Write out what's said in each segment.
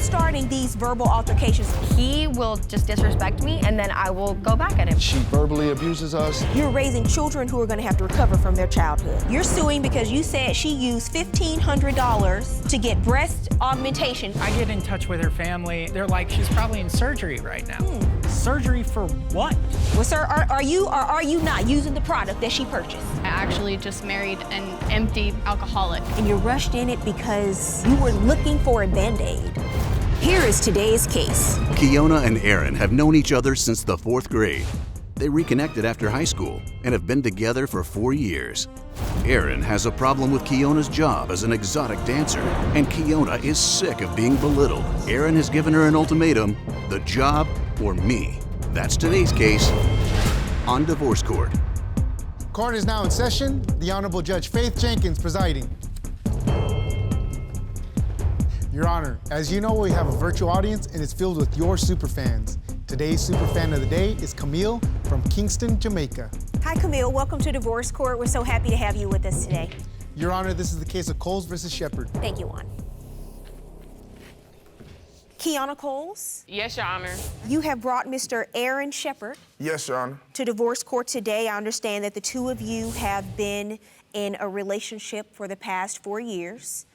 starting these verbal altercations? He will just disrespect me, and then I will go back at him. She verbally abuses us. You're raising children who are going to have to recover from their childhood. You're suing because you said she used $1,500 to get breast augmentation. I get in touch with her family. They're like, she's probably in surgery right now. Surgery for what? Well, sir, are you or are you not using the product that she purchased? I actually just married an empty alcoholic. And you rushed in it because you were looking for a Band-Aid. Here is today's case. Keiyonna and Aaron have known each other since the 4th grade. They reconnected after high school and have been together for 4 years. Aaron has a problem with Keiyonna's job as an exotic dancer, and Keiyonna is sick of being belittled. Aaron has given her an ultimatum: the job or me. That's today's case on Divorce Court. Court is now in session. The Honorable Judge Faith Jenkins presiding. Your Honor, as you know, we have a virtual audience and it's filled with your superfans. Today's superfan of the day is Camille from Kingston, Jamaica. Hi, Camille. Welcome to Divorce Court. We're so happy to have you with us today. Your Honor, this is the case of Coles versus Shepard. Thank you, Juan. Keiyonna Coles, Yes, Your Honor. you have brought Mr. Aaron Shepard Yes, Your Honor. to divorce court today. I understand that the two of you have been in a relationship for the past 4 years.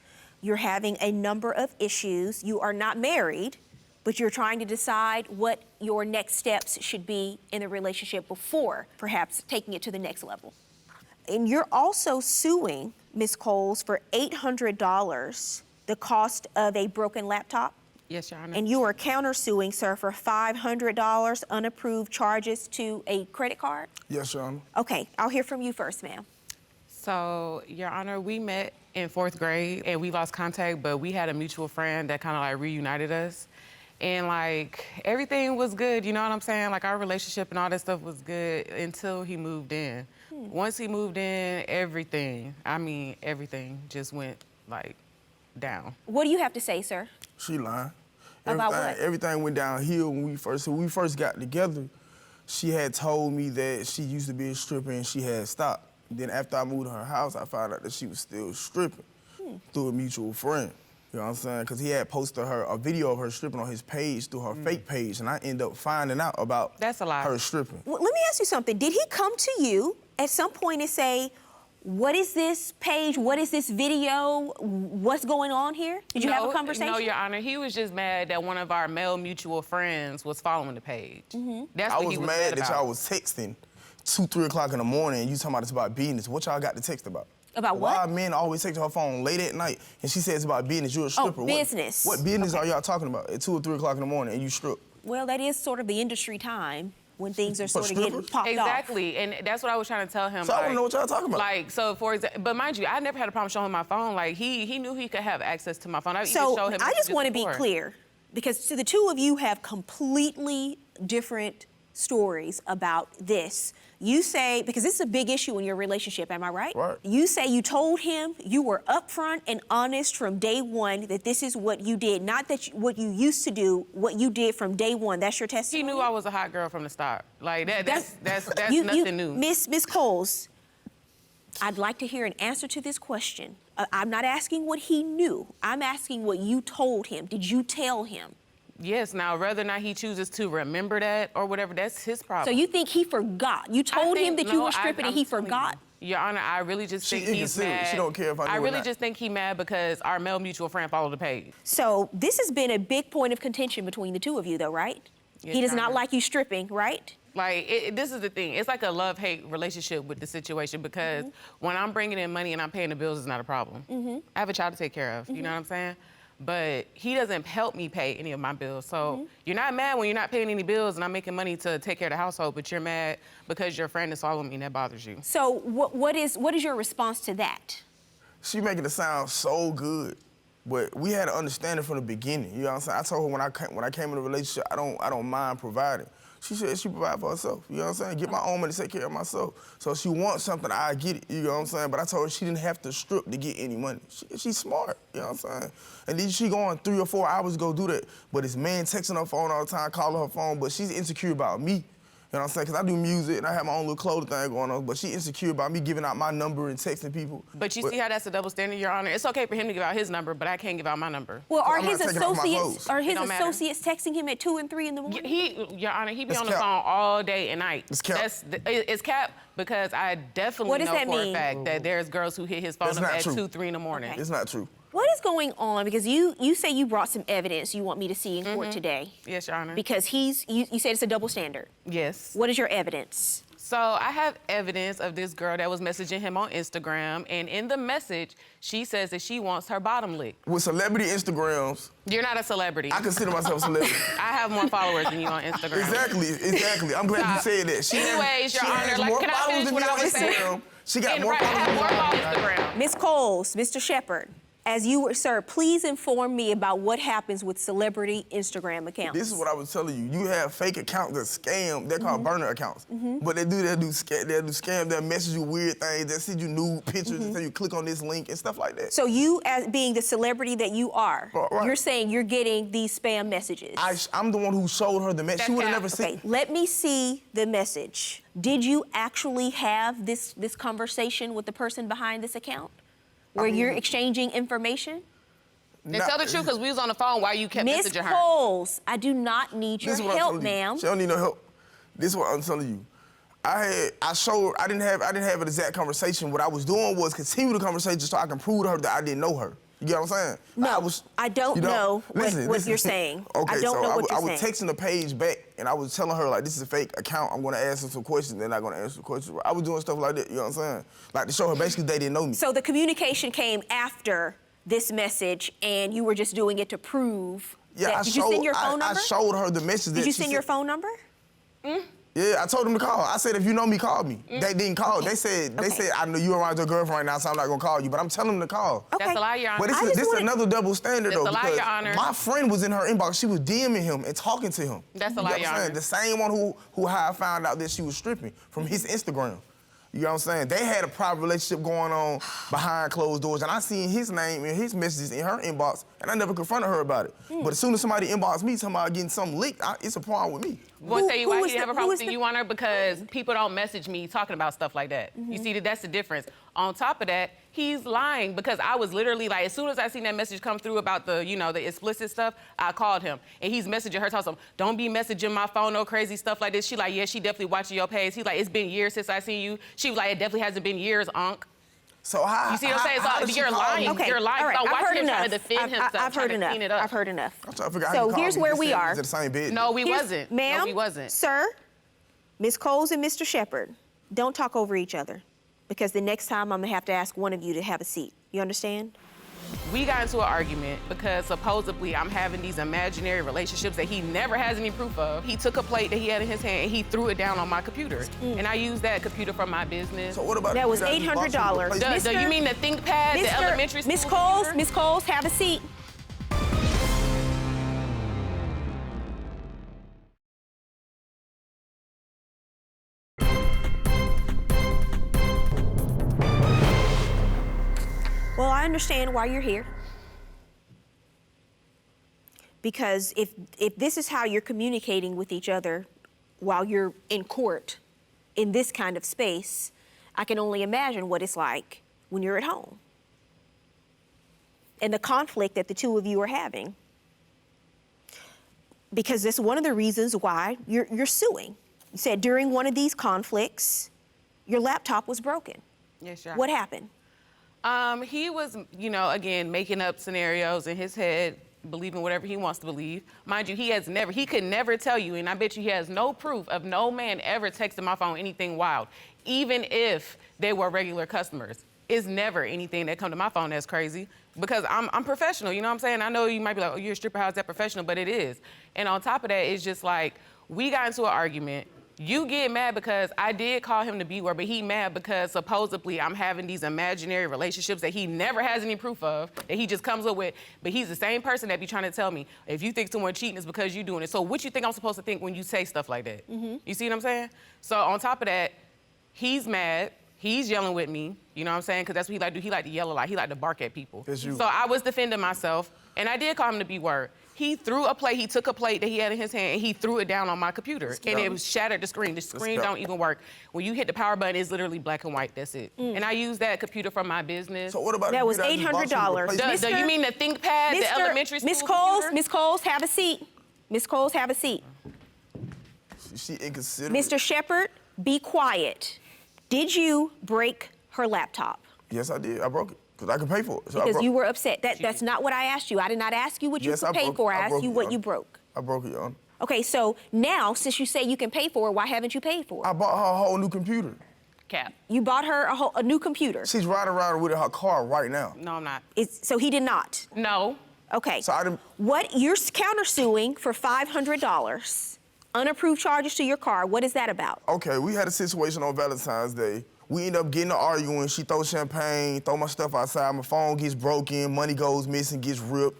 You're having a number of issues. You are not married, but you're trying to decide what your next steps should be in the relationship before perhaps taking it to the next level. And you're also suing Ms. Coles for $800, the cost of a broken laptop. Yes, Your Honor. And you are countersuing, sir, for $500 unapproved charges to a credit card? Yes, Your Honor. Okay, I'll hear from you first, ma'am. So, Your Honor, we met in 4th grade and we lost contact, but we had a mutual friend that kind of like reunited us. And like everything was good, you know what I'm saying? Like our relationship and all that stuff was good until he moved in. Once he moved in, everything just went like down. What do you have to say, sir? She lying. About what? Everything went downhill when we first got together. She had told me that she used to be a stripper and she had stopped. Then after I moved to her house, I found out that she was still stripping through a mutual friend. You know what I'm saying? Because he had posted her a video of her stripping on his page through her fake page, and I ended up finding out about That's a lie. her stripping. Well, let me ask you something. Did he come to you at some point and say, what is this page? What is this video? What's going on here? Did you have a conversation? No, Your Honor. He was just mad that one of our male mutual friends was following the page. That's what I he was was mad that about. y'all was texting 2, 3 o'clock in the morning, and you talking about it's about business. What y'all got to text about? About what? Why men always text her phone late at night, and she says it's about business, you're a stripper. Business. What business are y'all talking about at 2 or 3 o'clock in the morning and you strip? Well, that is sort of the industry time when things are sort of getting strippers? popped off. Exactly, and that's what I was trying to tell him. So I want to know what y'all talking about. Like, so for example, but mind you, I never had a problem showing him my phone. Like, he knew he could have access to my phone. I even So showed him I just messages want to be before. clear, because the two of you have completely different stories about this. You say, because this is a big issue in your relationship, am I right? Right. You say you told him, you were upfront and honest from day one that this is what you did, not that what you used to do, what you did from day one. That's your He testimony? knew I was a hot girl from the start. Like, that's nothing new. Miss Coles, I'd like to hear an answer to this question. I'm not asking what he knew. I'm asking what you told him. Did you tell him? Yes, now whether or not he chooses to remember that or whatever, that's his problem. So you think he forgot? You told him that you were stripping and he forgot? Your Honor, I really just think he's inconsiderate. mad. She don't care if I know I or really not. just think he's mad because our male mutual friend followed the page. So this has been a big point of contention between the two of you, though, right? Yes, He does Your not Honor. like you stripping, right? Like, this is the thing. It's like a love-hate relationship with the situation because when I'm bringing in money and I'm paying the bills, it's not a problem. I have a child to take care of, you know what I'm saying? But he doesn't help me pay any of my bills. So you're not mad when you're not paying any bills and I'm making money to take care of the household, but you're mad because your friend is following me and that bothers you. So what is your response to that? She making it sound so good, but we had an understanding from the beginning. You know what I'm saying? I told her when I came in a relationship, I don't mind providing. She said she provide for herself. You know what I'm saying? Get my own money to take care of myself. So if she wants something, I get it. You know what I'm saying? But I told her she didn't have to strip to get any money. She's smart. You know what I'm saying? And then she going 3 or 4 hours to go do that. But this man texting her phone all the time, calling her phone. But she's insecure about me You know what I'm saying? Because I do music and I have my own little clothing thing going on, but she insecure about me giving out my number and texting people. But you see how that's a double standard, Your Honor? It's okay for him to give out his number, but I can't give out my number. Well, are I'm not his taking off my associates clothes. It don't matter. texting him at 2 and 3 in the morning? Your Honor, he be It's on the cap. phone all day and night. It's cap. It's cap because I definitely What does know that for mean? a fact that there's girls who hit his phone That's up not at true. 2, 3 in the morning. Okay. It's not true. What is going on? Because you say you brought some evidence you want me to see in court today. Yes, Your Honor. Because you said it's a double standard. Yes. What is your evidence? So I have evidence of this girl that was messaging him on Instagram, and in the message, she says that she wants her bottom licked. With celebrity Instagrams, You're not a celebrity. I consider myself a celebrity. I have more followers than you on Instagram. Exactly. I'm glad you said that. Anyways, Your she Honor, has like, more can I followers finish than what me I on was saying? Instagram. She got And more right, I followers have than more me on on Instagram. Ms. Coles, Mr. Shepard, as you were, sir, please inform me about what happens with celebrity Instagram accounts. This is what I was telling you. You have fake accounts that scam. They're called burner accounts. But they'll do scam. They'll message you weird things. They'll send you nude pictures and tell you click on this link and stuff like that. So you, as being the celebrity that you are, Right. you're saying you're getting these spam messages. I'm the one who showed her the message. She would have cap. never seen. Okay, let me see the message. Did you actually have this conversation with the person behind this account? Where you're exchanging information? And tell the truth, because we was on the phone while you kept Miss messaging her. Coles, I do not need your This is what I'm help, telling you. ma'am. She don't need no help. This is what I'm telling you. I didn't have an exact conversation. What I was doing was continue the conversation so I can prove to her that I didn't know her. You get what I'm saying? No, I don't know what you're saying. Okay, I don't know what you're I was saying. texting the page back and I was telling her like this is a fake account. I'm gonna ask her some questions. They're not gonna answer the questions. I was doing stuff like that. You know what I'm saying? Like to show her basically they didn't know me. So the communication came after this message, and you were just doing it to prove that. Did you send your phone number? I showed her the message. Did you send your phone number? Yeah, I told them to call. I said, if you know me, call me. They didn't call. They said, I know you're around your girlfriend right now, so I'm not gonna call you. But I'm telling them to call. Okay. That's a lie, Your Honor. But this is another double standard, That's though, a lie, because Your Honor. my friend was in her inbox. She was DMing him and talking to him. That's a You lie, know what Your I'm saying? Honor. The same one who I found out that she was stripping from his Instagram. You know what I'm saying? They had a private relationship going on behind closed doors, and I seen his name and his messages in her inbox, and I never confronted her about it. But as soon as somebody inboxed me talking about getting something leaked, it's a problem with me. We'll tell you who why was he didn't have a the- problem who with was the- you, Honor, because people don't message me talking about stuff like that. You see, that's the difference. On top of that, he's lying because I was literally like, as soon as I seen that message come through about the, the explicit stuff, I called him. And he's messaging her, telling him, don't be messaging my phone, no crazy stuff like this. She like, yeah, she definitely watching your page. He's like, it's been years since I seen you. She was like, it definitely hasn't been years, Unc. So how? You see what I'm saying? how does she You're call lying. me? Okay, You're lying. all right, So I've watch heard him enough. trying to defend himself, I've heard trying to clean it up. enough. I've heard enough. I'm trying to figure out So how you call here's me. where You we said are. was at the same bed. No, we Here's- wasn't. Ma'am, No, we wasn't. Sir, Ms. Coles and Mr. Shepard, don't talk over each other, because the next time I'm gonna have to ask one of you to have a seat. You understand? We got into an argument because supposedly I'm having these imaginary relationships that he never has any proof of. He took a plate that he had in his hand and he threw it down on my computer. And I used that computer for my business. So what about That was you guys just bought you $800. the place? You mean the ThinkPad, the elementary school Miss Coles, computer? Miss Coles, have a seat. Well, I understand why you're here. Because if this is how you're communicating with each other while you're in court in this kind of space, I can only imagine what it's like when you're at home and the conflict that the two of you are having. Because that's one of the reasons why you're suing. You said during one of these conflicts, your laptop was broken. Yes, Your What happened? He was, again, making up scenarios in his head, believing whatever he wants to believe. Mind you, he could never tell you, and I bet you he has no proof of no man ever texting my phone anything wild, even if they were regular customers. It's never anything that come to my phone that's crazy because I'm professional, you know what I'm saying? I know you might be like, oh, you're a stripper, how's that professional? But it is. And on top of that, it's just like, we got into an argument. You get mad because I did call him the B word, but he mad because supposedly I'm having these imaginary relationships that he never has any proof of, that he just comes up with. But he's the same person that be trying to tell me, if you think someone cheating, it's because you doing it. So what you think I'm supposed to think when you say stuff like that? You see what I'm saying? So on top of that, he's mad. He's yelling with me, you know what I'm saying? Because that's what he like to do. He like to yell a lot. He like to bark at people. It's you. So I was defending myself, and I did call him the B word. He threw a plate. He took a plate that he had in his hand and he threw it down on my computer. And it was shattered the screen. The screen don't even work. When you hit the power button, it's literally black and white. That's it. And I use that computer for my business. So what about That was the computer I just bought you to replace it? You mean the ThinkPad, the elementary school Miss Coles, computer? Miss Coles, have a seat. Miss Coles, have a seat. She inconsiderate. Mr. Shepard, be quiet. Did you break her laptop? Yes, I did. I broke it. Because I could pay for it. So Because you were upset. That's not what I asked you. I did not ask you what you could pay for. I asked you what you broke. I broke it, Your Honor. Okay, so now, since you say you can pay for it, why haven't you paid for it? I bought her a whole new computer. Cap. You bought her a new computer. She's riding around with her car right now. No, I'm not. So he did not? No. Okay. So I didn't... What, you're countersuing for $500, unapproved charges to your car. What is that about? Okay, we had a situation on Valentine's Day. We end up getting to arguing. She throws champagne, throw my stuff outside. My phone gets broken, money goes missing, gets ripped.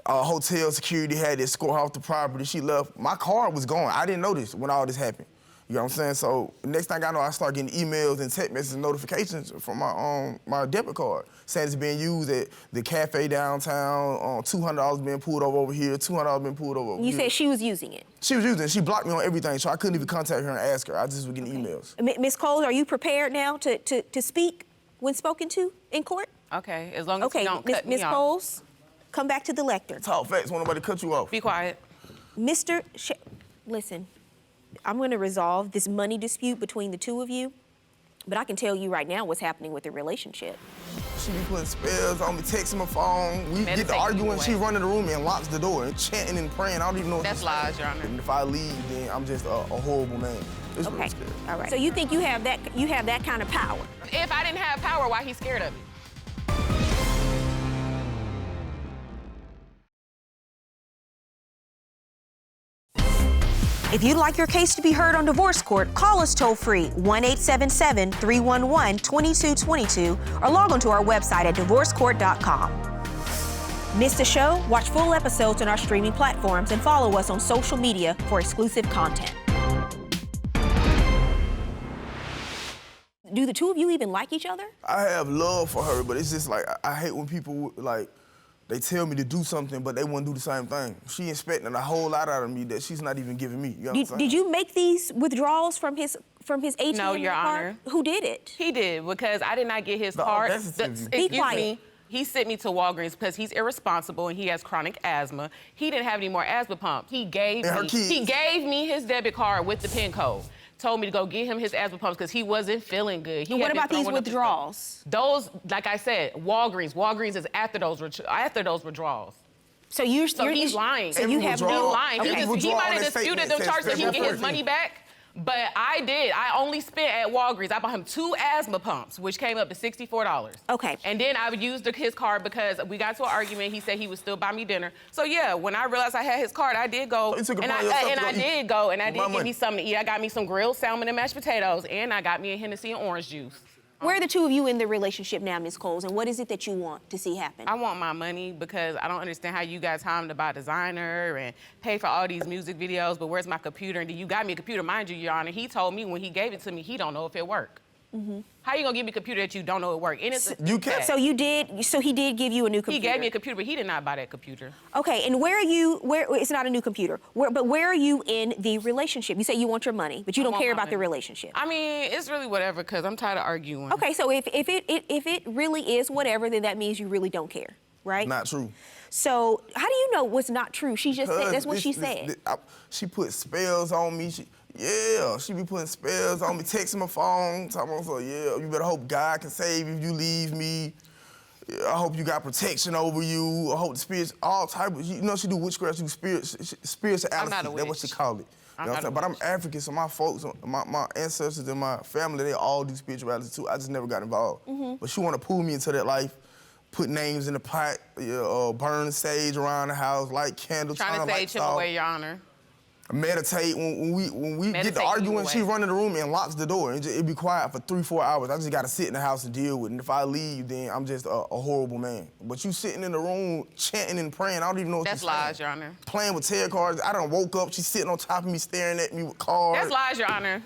Hotel security had to escort her off the property. She left. My car was gone. I didn't notice when all this happened. You know what I'm saying? So next thing I know, I start getting emails and text message notifications from my debit card saying it's being used at the cafe downtown. $200 being pulled over here. $200 being pulled over You here. said she was using it. She was using it. She blocked me on everything, so I couldn't even contact her and ask her. I just was getting emails. Ms. Cole, are you prepared now to speak when spoken to in court? Okay, as long as you don't cut me Ms. off. Coles, come back to the lectern. Talk facts. Won't nobody cut you off. Be quiet. Listen, I'm going to resolve this money dispute between the two of you, but I can tell you right now what's happening with the relationship. She be putting spells on me, texting my phone. We get to arguing, she run in the room and locks the door and chanting and praying. I don't even know what That's she's saying. lies, Your Honor. And if I leave, then I'm just a horrible man. It's Okay, really scary. all right. So you think you have that kind of power? If I didn't have power, why he's scared of it? If you'd like your case to be heard on divorce court, call us toll-free 1-877-311-2222 or log on to our website at divorcecourt.com. Miss the show? Watch full episodes on our streaming platforms and follow us on social media for exclusive content. Do the two of you even like each other? I have love for her, but it's just like, I hate when people, like, they tell me to do something, but they won't do the same thing. She expecting a whole lot out of me that she's not even giving me. You know what I'm saying? Did you make these withdrawals from his ATM? No, Your card? Honor. Who did it? He did, because I did not get his card. Be quiet. He sent me to Walgreens because he's irresponsible and he has chronic asthma. He didn't have any more asthma pumps. He gave me his debit card with the PIN code. Told me to go get him his asthma pumps because he wasn't feeling good. And what about these withdrawals? Those, like I said, Walgreens. Walgreens is after those withdrawals. So he's lying. So you have no lying. Okay. He might have disputed them charges so he can get his money back. But I did. I only spent at Walgreens. I bought him 2 asthma pumps, which came up to $64. Okay. And then I used his card because we got to an argument. He said he would still buy me dinner. So yeah, when I realized I had his card, I did go. So and I did get me something to eat. I got me some grilled salmon and mashed potatoes, and I got me a Hennessy and orange juice. Where are the two of you in the relationship now, Ms. Coles, and what is it that you want to see happen? I want my money because I don't understand how you got time to buy designer and pay for all these music videos, but where's my computer? And you got me a computer, mind you, Your Honor. He told me when he gave it to me, he don't know if it worked. How you gonna give me a computer that you don't know it worked? And it's You can't. So he did give you a new computer? He gave me a computer, but he did not buy that computer. Okay, and it's not a new computer, but where are you in the relationship? You say you want your money, but you don't care about the relationship. I mean, it's really whatever, because I'm tired of arguing. Okay, so if it really is whatever, then that means you really don't care, right? Not true. So how do you know what's not true? She just said, that's what she said. She put spells on me. She be putting spells on me, texting my phone, talking about, so yeah, you better hope God can save you if you leave me. I hope you got protection over you. I hope the spirits, all type of, you know, she do witchcraft, she do spirituality. I'm not a That's what she call it. You know what I'm saying? But I'm African, so my folks, my ancestors and my family, they all do spirituality too. I just never got involved. But she want to pull me into that life, put names in the pot, burn sage around the house, light candles, trying to sage him away, Your Honor. Meditate. When we get to arguing, she run in the room and locks the door. And it be quiet for 3-4 hours. I just got to sit in the house and deal with it. And if I leave, then I'm just a horrible man. But you sitting in the room chanting and praying, I don't even know what That's you're saying. lies, Your Honor. Playing with tarot cards. I done woke up, she's sitting on top of me staring at me with cards. That's lies, Your Honor.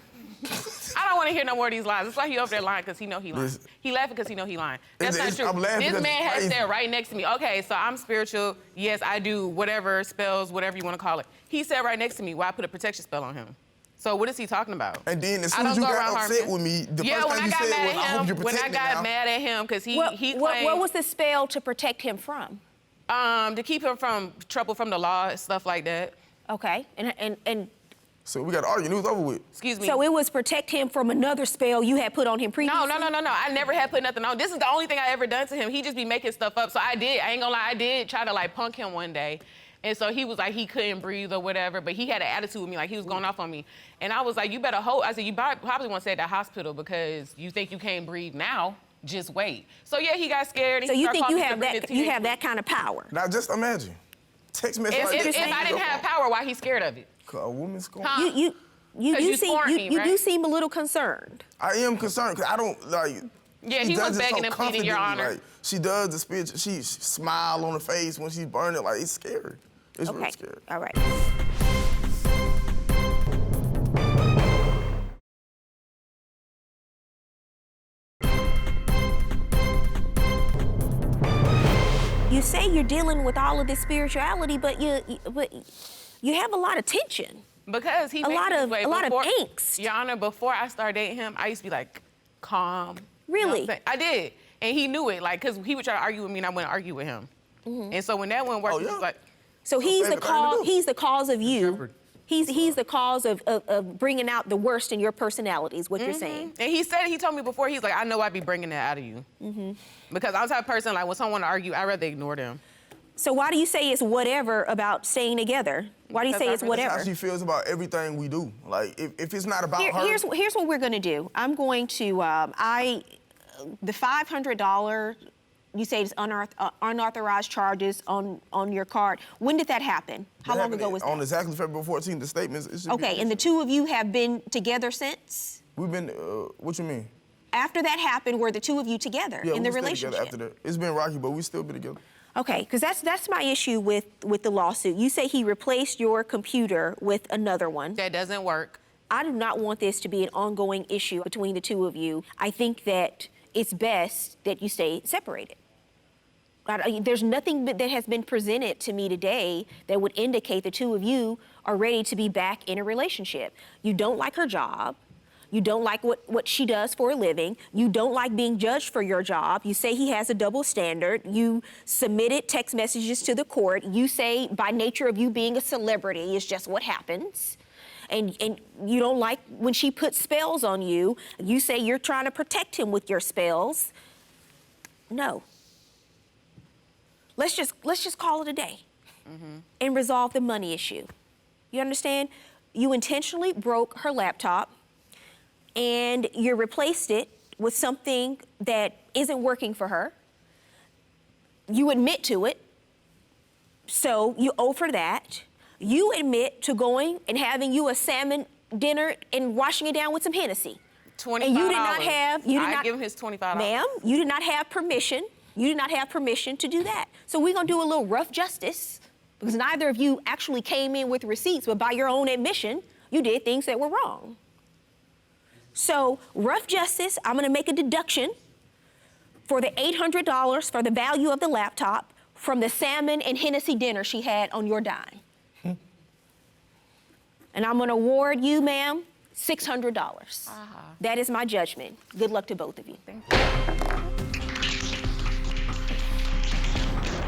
I don't want to hear no more of these lies. That's why he over there lying, because he know he lying. Listen. He laughing because he know he lying. That's not true. I'm laughing This because man it's has crazy. said right next to me, okay, so I'm spiritual. Yes, I do whatever spells, whatever you want to call it. He said right next to me, well, I put a protection spell on him. So what is he talking about? And then as I soon as don't you go got around upset harming. with me, the Yeah, first when thing I you got said mad was, I at hope you him, when I protect me got now. mad at him, because he What claimed was the spell to protect him from? to keep him from trouble from the law and stuff like that. Okay, and So we got to argue. It was over with. Excuse me. so it was protect him from another spell you had put on him previously? No. I never had put nothing on. This is the only thing I ever done to him. He just be making stuff up. So I ain't gonna lie, I did try to like punk him one day. And so he was like, he couldn't breathe or whatever, but he had an attitude with me, like he was going off on me. And I was like, you better hope. I said, you probably want to stay at the hospital because you think you can't breathe now. Just wait. So yeah, he got scared. And So he you started think you calling me have the that teenage that kind of power? Now just imagine. Text message If, like if, this. if I didn't have power, why he scared of it? A woman's going. Huh? You 'Cause you seem scorned me, you do right? seem a little concerned. I am concerned because I don't like. Yeah, she he was does it begging and pleading, Your confidently, Honor. Like, she does the spiritual. She smile on her face when she's burning. Like it's scary. It's Okay, real scary. all right. You say you're dealing with all of this spirituality, but you have a lot of tension. Because he A makes lot me this of- way. a lot of Before- angst. Your Honor, before I started dating him, I used to be like calm. Really? You know what I'm saying? I did. And he knew it, like, because he would try to argue with me and I wouldn't argue with him. Mm-hmm. And so when that wouldn't work, Oh, he yeah. was like, So he's the favorite thing to cause. do. He's the cause of you. shepherd. He's the cause of bringing out the worst in your personality. Is what you're saying. and he told me before, he's like, I know I'd be bringing that out of you. Mm-hmm. Because I'm the type of person, like, when someone want to argue, I'd rather ignore them. So why do you say it's whatever about staying together? Why do you Because say I it's really- That's whatever? how she feels about everything we do. Like if it's not about her. Here's what we're going to do. I'm going to the $500. You say it's unauthorized charges on your card. When did that happen? How That long happened ago was on that? exactly February 14th. The statements. It should be Okay, and the two of you have been together since? We've been. What you mean? After that happened, were the two of you together Yeah, in the we stayed relationship? together after that. It's been rocky, but we still been together. Okay, because that's my issue with the lawsuit. You say he replaced your computer with another one. That doesn't work. I do not want this to be an ongoing issue between the two of you. I think that it's best that you stay separated. There's nothing that has been presented to me today that would indicate the two of you are ready to be back in a relationship. You don't like her job. You don't like what she does for a living. You don't like being judged for your job. You say he has a double standard. You submitted text messages to the court. You say by nature of you being a celebrity is just what happens. And you don't like when she puts spells on you. You say you're trying to protect him with your spells. No. Let's just call it a day and resolve the money issue. You understand? You intentionally broke her laptop and you replaced it with something that isn't working for her. You admit to it, so you owe for that. You admit to going and having you a salmon dinner and washing it down with some Hennessy. $25. And you did not have, I'd give him his $25. Ma'am, you did not have permission. You did not have permission to do that. So we're gonna do a little rough justice because neither of you actually came in with receipts, but by your own admission, you did things that were wrong. So rough justice, I'm gonna make a deduction for the $800 for the value of the laptop from the salmon and Hennessy dinner she had on your dime. And I'm gonna award you, ma'am, $600. That is my judgment. Good luck to both of you.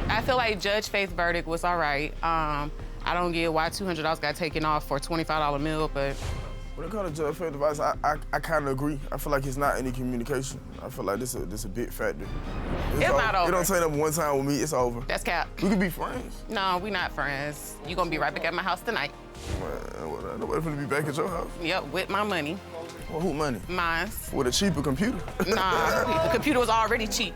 I feel like Judge Faith's verdict was all right. I don't get why $200 got taken off for a $25 meal, but When it comes to Judge Faith's advice, I kind of agree. I feel like it's not any communication. I feel like this a big factor. It's not over. It don't take up one time with me. It's over. that's cap. We could be friends. No, we not friends. You gonna be right back at my house tonight. Well, nobody finna be back at your house. Yep, with my money. Well, who money? Mine. With a cheaper computer. Nah, the computer was already cheap.